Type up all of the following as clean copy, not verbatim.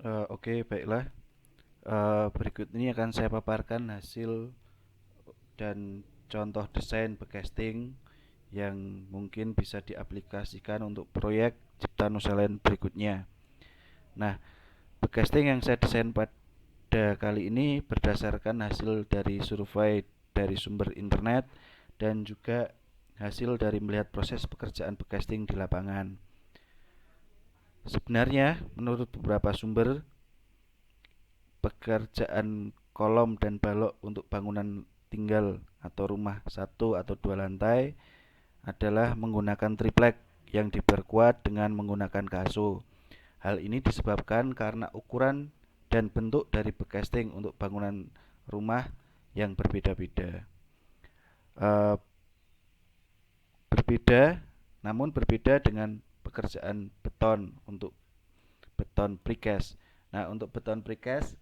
Oke, baiklah. Berikut ini akan saya paparkan hasil dan contoh desain backcasting yang mungkin bisa diaplikasikan untuk proyek Cipta Nusa Land berikutnya. Nah, backcasting yang saya desain pada kali ini berdasarkan hasil dari survei dari sumber internet dan juga hasil dari melihat proses pekerjaan backcasting di lapangan. Sebenarnya, menurut beberapa sumber, pekerjaan kolom dan balok untuk bangunan tinggal atau rumah satu atau dua lantai adalah menggunakan triplek yang diperkuat dengan menggunakan kaso. Hal ini disebabkan karena ukuran dan bentuk dari backcasting untuk bangunan rumah yang berbeda-beda. E, Berbeda, namun berbeda dengan pekerjaan beton untuk beton precast. Nah, untuk beton precast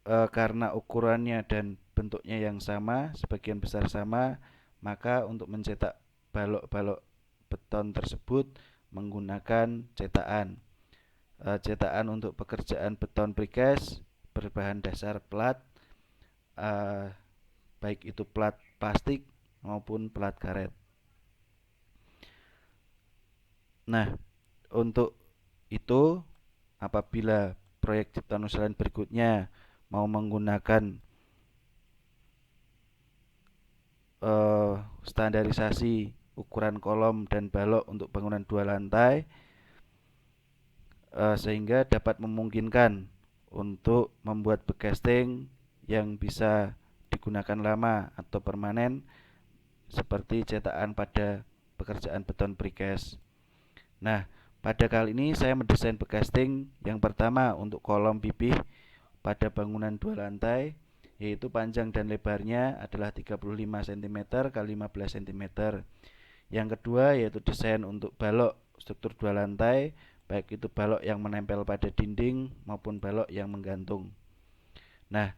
karena ukurannya dan bentuknya yang sama, sebagian besar sama, maka untuk mencetak balok-balok beton tersebut menggunakan cetakan. Cetakan untuk pekerjaan beton precast berbahan dasar plat, uh, baik itu plat plastik maupun plat karet. Nah, untuk itu apabila proyek Cipta Nusa Land berikutnya mau menggunakan standarisasi ukuran kolom dan balok untuk bangunan dua lantai, sehingga dapat memungkinkan untuk membuat backcasting yang bisa digunakan lama atau permanen seperti cetakan pada pekerjaan beton precast. Nah, pada kali ini saya mendesain backcasting yang pertama untuk kolom pipih pada bangunan dua lantai, yaitu panjang dan lebarnya adalah 35 cm x 15 cm. Yang kedua yaitu desain untuk balok struktur dua lantai, baik itu balok yang menempel pada dinding maupun balok yang menggantung. Nah,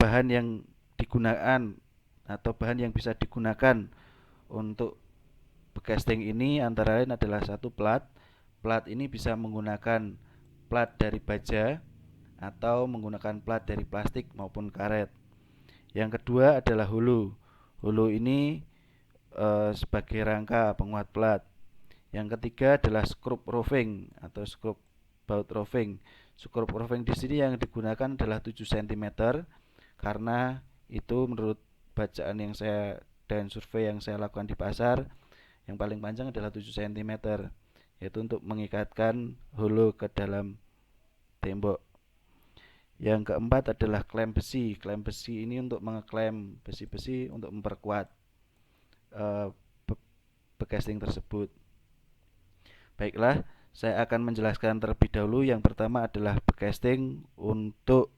bahan yang digunakan atau bahan yang bisa digunakan untuk backcasting ini antara lain adalah satu plat. Plat ini bisa menggunakan plat dari baja atau menggunakan plat dari plastik maupun karet. Yang kedua adalah hulu. Hulu ini sebagai rangka penguat plat. Yang ketiga adalah skrup roving atau skrup baut roving. Skrup roving di sini yang digunakan adalah 7 cm karena itu menurut bacaan yang saya dan survei yang saya lakukan di pasar, yang paling panjang adalah 7 cm, yaitu untuk mengikatkan hulu ke dalam tembok. Yang keempat adalah klem besi. Klem besi ini untuk mengeklem besi-besi untuk memperkuat uh, backcasting tersebut. Baiklah, saya akan menjelaskan terlebih dahulu. Yang pertama adalah backcasting untuk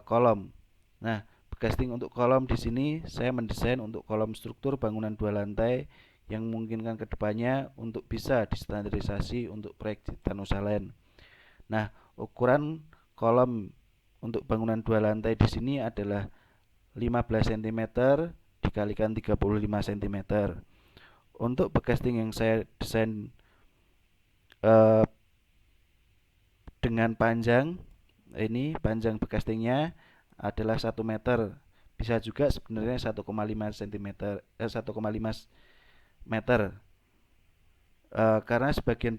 kolom. Nah, backcasting untuk kolom di sini saya mendesain untuk kolom struktur bangunan dua lantai yang memungkinkan kedepannya untuk bisa distandarisasi untuk proyek Cipta Nusa Land. Nah, ukuran kolom untuk bangunan dua lantai di sini adalah 15 cm dikalikan 35 cm. Untuk backcasting yang saya desain eh, dengan panjang, ini panjang backcastingnya adalah 1 meter. Bisa juga sebenarnya 1,5 cm, 1,5 meter. Karena sebagian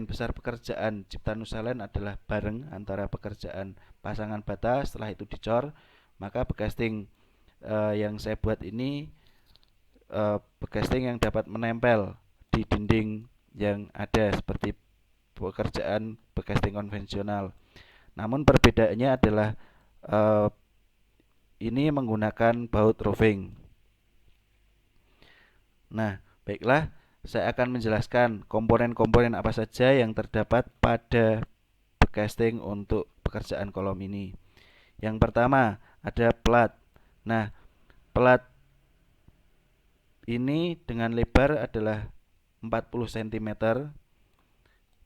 besar pekerjaan Cipta Nusa Land adalah bareng antara pekerjaan pasangan bata, setelah itu dicor, maka backcasting yang saya buat ini backcasting yang dapat menempel di dinding yang ada seperti pekerjaan backcasting konvensional. Namun perbedaannya adalah uh, ini menggunakan baut roving. Nah, baiklah, saya akan menjelaskan komponen-komponen apa saja yang terdapat pada backcasting untuk pekerjaan kolom ini. Yang pertama ada plat. Nah, plat ini dengan lebar adalah 40 cm.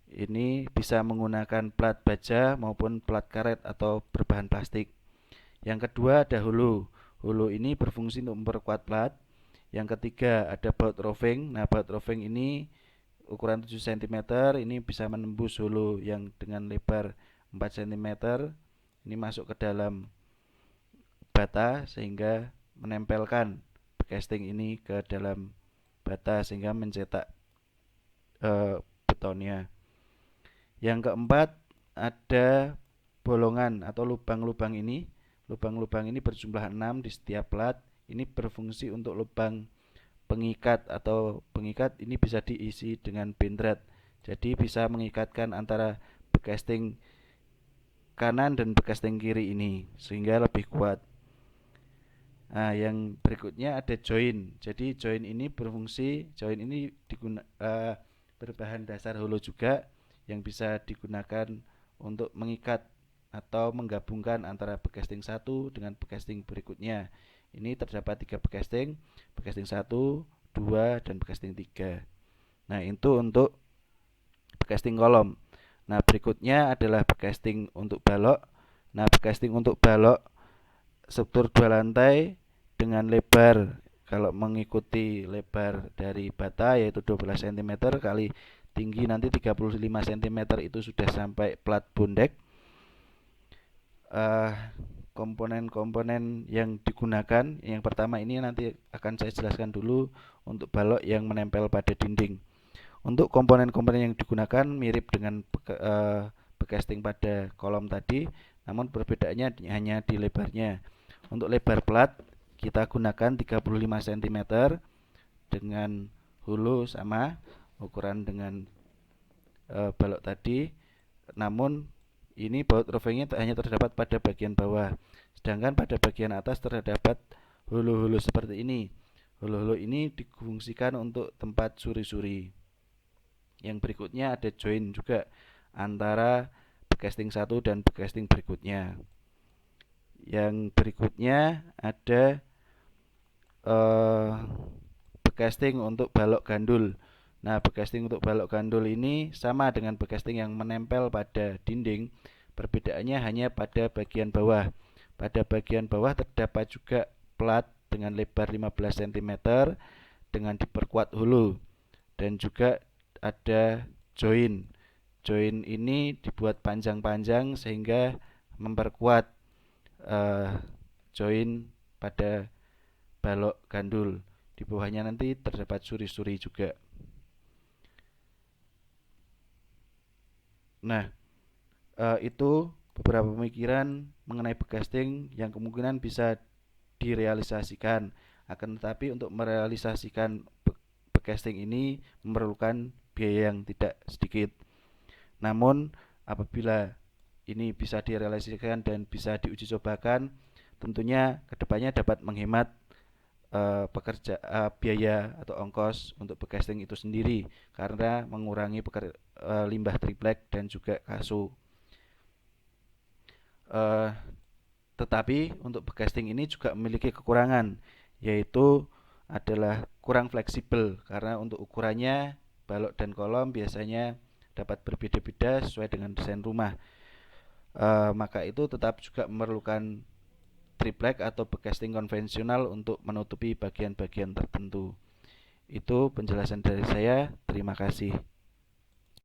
Ini bisa menggunakan plat baja maupun plat karet atau berbahan plastik. Yang kedua ada hulu. Hulu ini berfungsi untuk memperkuat plat. Yang ketiga ada baut roving. Nah, baut roving ini ukuran 7 cm, ini bisa menembus hulu yang dengan lebar 4 cm. Ini masuk ke dalam bata sehingga menempelkan casting ini ke dalam bata sehingga mencetak betonnya. Yang keempat ada bolongan atau lubang-lubang ini. Lubang-lubang ini berjumlah 6 di setiap plat. Ini berfungsi untuk lubang pengikat, atau pengikat ini bisa diisi dengan bendrat. Jadi bisa mengikatkan antara bekasting kanan dan bekasting kiri ini sehingga lebih kuat. Nah, yang berikutnya ada join. Jadi join ini berfungsi, join ini berbahan dasar holo juga yang bisa digunakan untuk mengikat atau menggabungkan antara bekasting satu dengan bekasting berikutnya. Ini terdapat 3 bekasting, bekasting 1, 2, dan bekasting 3. Nah, itu untuk bekasting kolom. Nah, berikutnya adalah bekasting untuk balok. Nah, bekasting untuk balok struktur 2 lantai dengan lebar, kalau mengikuti lebar dari bata yaitu 12 cm kali tinggi nanti 35 cm, itu sudah sampai plat bondek. Komponen-komponen yang digunakan, yang pertama ini nanti akan saya jelaskan dulu untuk balok yang menempel pada dinding. Untuk komponen-komponen yang digunakan mirip dengan bekasting pada kolom tadi, namun perbedaannya hanya di lebarnya. Untuk lebar plat kita gunakan 35 cm dengan hulu sama ukuran dengan balok tadi, namun ini baut rovingnya hanya terdapat pada bagian bawah, sedangkan pada bagian atas terdapat hulu-hulu seperti ini. Hulu-hulu ini difungsikan untuk tempat suri-suri. Yang berikutnya ada join juga antara bekasting 1 dan bekasting berikutnya. Yang berikutnya ada bekasting untuk balok gandul. Nah, bekasting untuk balok gandul ini sama dengan bekasting yang menempel pada dinding. Perbedaannya hanya pada bagian bawah. Pada bagian bawah terdapat juga plat dengan lebar 15 cm dengan diperkuat hulu, dan juga ada join. Join ini dibuat panjang-panjang sehingga memperkuat join pada balok gandul. Di bawahnya nanti terdapat suri-suri juga. Nah, itu beberapa pemikiran mengenai bekasting yang kemungkinan bisa direalisasikan. Akan tetapi untuk merealisasikan bekasting ini memerlukan biaya yang tidak sedikit. Namun apabila ini bisa direalisasikan dan bisa diuji cobakan, tentunya kedepannya dapat menghemat biaya atau ongkos untuk bekasting itu sendiri, karena mengurangi limbah triplek dan juga kasu. Tetapi untuk bekasting ini juga memiliki kekurangan, yaitu adalah kurang fleksibel, karena untuk ukurannya balok dan kolom biasanya dapat berbeda-beda sesuai dengan desain rumah. Maka itu tetap juga memerlukan triplek atau bekasting konvensional untuk menutupi bagian-bagian tertentu. Itu penjelasan dari saya. Terima kasih.